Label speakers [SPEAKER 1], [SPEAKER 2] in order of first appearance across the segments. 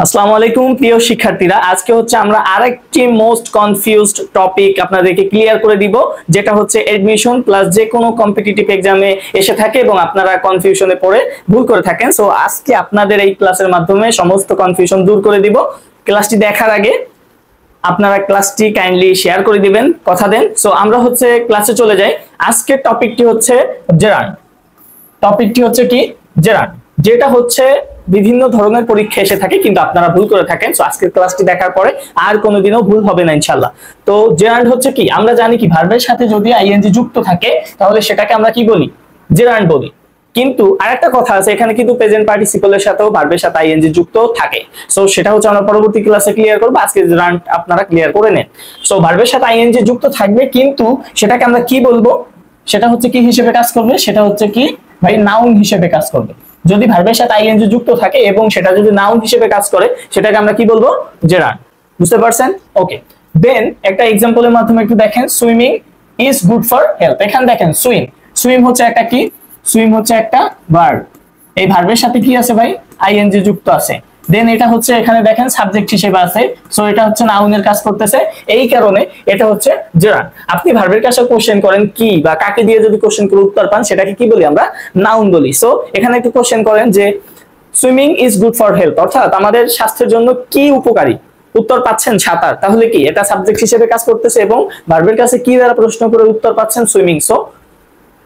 [SPEAKER 1] আসসালামু আলাইকুম প্রিয় শিক্ষার্থীরা, আজকে হচ্ছে আমরা আরেকটি মোস্ট কনফিউজড টপিক আপনাদেরকে ক্লিয়ার করে দিব, যেটা হচ্ছে এডমিশন প্লাস যে কোনো কম্পিটিটিভ এক্সামে এসে থাকে এবং আপনারা কনফিউশনে পড়ে ভুল করে থাকেন। সো আজকে আপনাদের এই ক্লাসের মাধ্যমে সমস্ত কনফিউশন দূর করে দিব। ক্লাসটি দেখার আগে আপনারা ক্লাসটি কাইন্ডলি শেয়ার করে দিবেন, কথা দেন। সো আমরা হচ্ছে ক্লাসে চলে যাই। আজকের টপিকটি হচ্ছে জেরান্ড। টপিকটি হচ্ছে কি জেরান্ড, যেটা হচ্ছে বিভিন্ন ধরনের পরীক্ষা এসে থাকে কিন্তু আপনারা ভুল করে থাকেন। সো আজকের ক্লাসটি দেখার পরে আর কোনোদিনও ভুল হবে না ইনশাআল্লাহ। তো জেরান্ড হচ্ছে কি, আমরা জানি কি ভার্বের সাথে যদি আইএনজি যুক্ত থাকে তাহলে সেটাকে আমরা কি বলি, জেরান্ড বলি। কিন্তু আরেকটা কথা আছে, এখানে কিন্তু প্রেজেন্ট পার্টিসিপলের সাথেও ভার্বের সাথে আইএনজি যুক্ত থাকে। সো সেটা হচ্ছে আমরা পরবর্তী ক্লাসে ক্লিয়ার করব, আজকে জেরান্ড আপনারা ক্লিয়ার করে নেন। সো ভার্বের সাথে আইএনজি যুক্ত থাকবে, কিন্তু সেটাকে আমরা কি বলবো, সেটা হচ্ছে কি হিসেবে কাজ করবে, সেটা হচ্ছে কি ভাই নাউন হিসেবে কাজ করবে। যদি ভার্বের সাথে আইএনজি যুক্ত থাকে এবং সেটা যদি নাউন হিসেবে কাজ করে সেটাকে আমরা কি বলবো, জেরান্ড। বুঝতে পারছেন? ওকে, দেন একটা এক্সাম্পলের মাধ্যমে একটু দেখেন। Swimming is good for health. এখানে দেখেন সুইম, সুইম হচ্ছে একটা কি, সুইম হচ্ছে একটা ভার্ব। এই ভার্বের সাথে কি আছে ভাই, আইএনজি যুক্ত আছে। দেন এটা হচ্ছে এখানে দেখেন সাবজেক্ট হিসেবে আছে। সো এটা হচ্ছে নাউনের কাজ করতেছে, এই কারণে এটা হচ্ছে জেরান্ড। আপনি ভার্বের কাছে কোশ্চেন করেন কি বা কাকে দিয়ে যদি কোশ্চেন করে উত্তর পান সেটাকে কি বলি, আমরা নাউন বলি। সো এখানে একটু কোশ্চেন করেন যে swimming is good for health, অর্থাৎ আমাদের স্বাস্থ্যের জন্য কি উপকারী, উত্তর পাচ্ছেন সাঁতার। তাহলে কি এটা সাবজেক্ট হিসেবে কাজ করতেছে এবং ভার্বের কাছে কি দ্বারা প্রশ্ন করে উত্তর পাচ্ছেন, সুইমিং। সো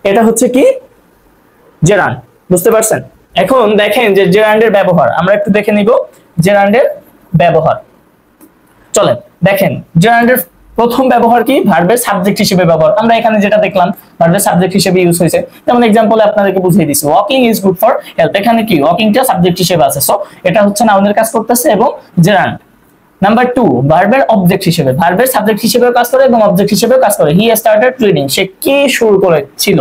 [SPEAKER 1] এটা হচ্ছে কি জেরান্ড। বুঝতে পারছেন? এখন দেখেন যে জেরান্ডের ব্যবহার আমরা একটু দেখে নিব। জেরান্ডের ব্যবহার চলেন দেখেন। জেরান্ডের প্রথম ব্যবহার কি, ভার্বের সাবজেক্ট হিসেবে ব্যবহার। আমরা এখানে যেটা দেখলাম ভার্বের সাবজেক্ট হিসেবে ইউজ হয়েছে। যেমন एग्जांपल আপনাদেরকে বুঝিয়ে দিছি, walking is good for health. এখানে কি ওয়াকিংটা সাবজেক্ট হিসেবে আছে। সো এটা হচ্ছে নাউনের কাজ করতেছে এবং জেরান্ড। নাম্বার 2, ভার্বের অবজেক্ট হিসেবে, ভার্বের সাবজেক্ট হিসেবেও কাজ করে এবং অবজেক্ট হিসেবেও কাজ করে। হি স্টার্টেড রিডিং, সে কি শুরু করেছিল,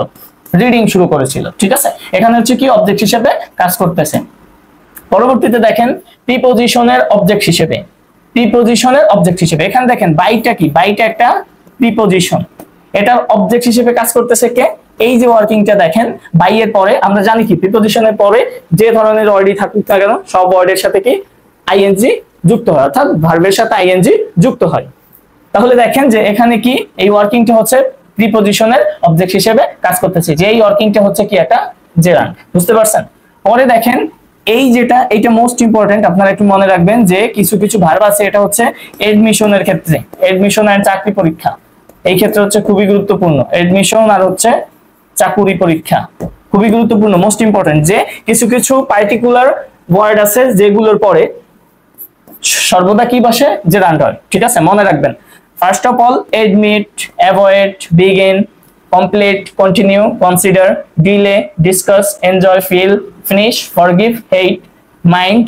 [SPEAKER 1] রিডিং শুরু করেছিল। ঠিক আছে, এখানে হচ্ছে কি অবজেক্ট হিসেবে কাজ করতেছে। পরবর্তীতে দেখেন প্রিপজিশনের অবজেক্ট হিসেবে, প্রিপজিশনের অবজেক্ট হিসেবে এখানে দেখেন বাইটা কি, বাইটা একটা প্রিপজিশন, এটা অবজেক্ট হিসেবে কাজ করতেছে কে, এই যে ওয়ার্কিংটা দেখেন বাই এর পরে আমরা জানি কি প্রিপজিশনের পরে যে ধরনের ওয়ার্ডই থাকুক না কেন সব ওয়ার্ডের সাথে কি আইএনজি যুক্ত হয়, অর্থাৎ ভার্বের সাথে আইএনজি যুক্ত হয়। তাহলে দেখেন যে এখানে কি এই ওয়ার্কিংটা হচ্ছে প্রিপজিশনের অবজেক্ট হিসেবে কাজ করতেছে, যে এই ওয়ার্কিংটা হচ্ছে কি একটা জেরান্ড। বুঝতে পারছেন? পরে দেখেন এই যেটা, এটা মোস্ট ইম্পর্টেন্ট, আপনারা একটু মনে রাখবেন যে কিছু কিছু ভার্ব আছে, এটা হচ্ছে এডমিশনের ক্ষেত্রে, এডমিশন এন্ড চাকরি পরীক্ষা, এই ক্ষেত্রে হচ্ছে খুবই গুরুত্বপূর্ণ। এডমিশন আর হচ্ছে চাকরি পরীক্ষা খুবই গুরুত্বপূর্ণ, মোস্ট ইম্পর্টেন্ট, যে কিছু কিছু পার্টিকুলার ওয়ার্ড আছে যেগুলোর পরে সর্বদা কি বসে, জেরান্ড হয়। ঠিক আছে, মনে রাখবেন। First of all admit, avoid, begin, complete, continue, consider, delay, discuss, enjoy, feel, finish, forgive, hate, mind,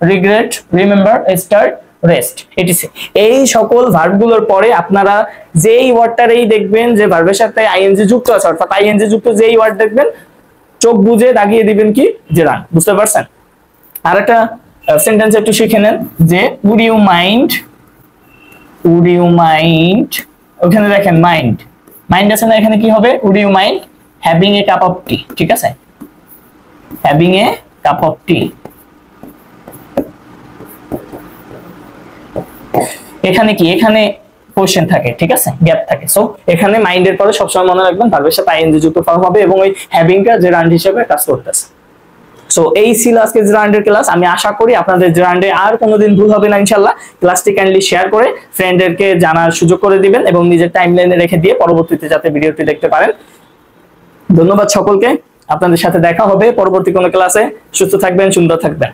[SPEAKER 1] regret, remember, start, rest, etc. এই সকল ভার্বগুলোর পরে আপনারা যেই ওয়ার্ডটারই দেখবেন যে ভার্বের সাথে আইএনজি যুক্ত আছে, অর্থাৎ আইএনজি যুক্ত যেই ওয়ার্ড দেখবেন চোখ বুজে দাগিয়ে দিবেন কি জেরান্ড। বুঝতে পারছেন? আর একটা সেন্টেন্স একটু শিখে নেন যে would you mind, would you mind, ওখানে দেখেন মাইন্ড, মাইন্ড আছে না, এখানে কি হবে, would you mind having a cup of tea. ঠিক আছে, having a cup of tea. এখানে কি, এখানে কোশ্চেন থাকে, ঠিক আছে, গ্যাপ থাকে। সো এখানে মাইন্ডের পরে সবসময় মনে রাখবেন ভার্বের সাথে আইএনজি যুক্ত ফর্ম হবে এবং ওই হ্যাভিংটা জেরান্ড হিসেবে কাজ করতেছে। সো এই ছিল আজকে জেরান্ডের ক্লাস। আমি আশা করি আপনাদের জেরান্ডে আর কোনোদিন ভুল হবে না ইনশাআল্লাহ। ক্লাসটি কাইন্ডলি শেয়ার করে ফ্রেন্ডদেরকে জানার সুযোগ করে দিবেন এবং নিজের টাইমলাইনে রেখে দিয়ে পরবর্তীতে যাতে ভিডিওটি দেখতে পারেন। ধন্যবাদ সকলকে, আপনাদের সাথে দেখা হবে পরবর্তী কোনো ক্লাসে। সুস্থ থাকবেন, সুন্দর থাকবেন।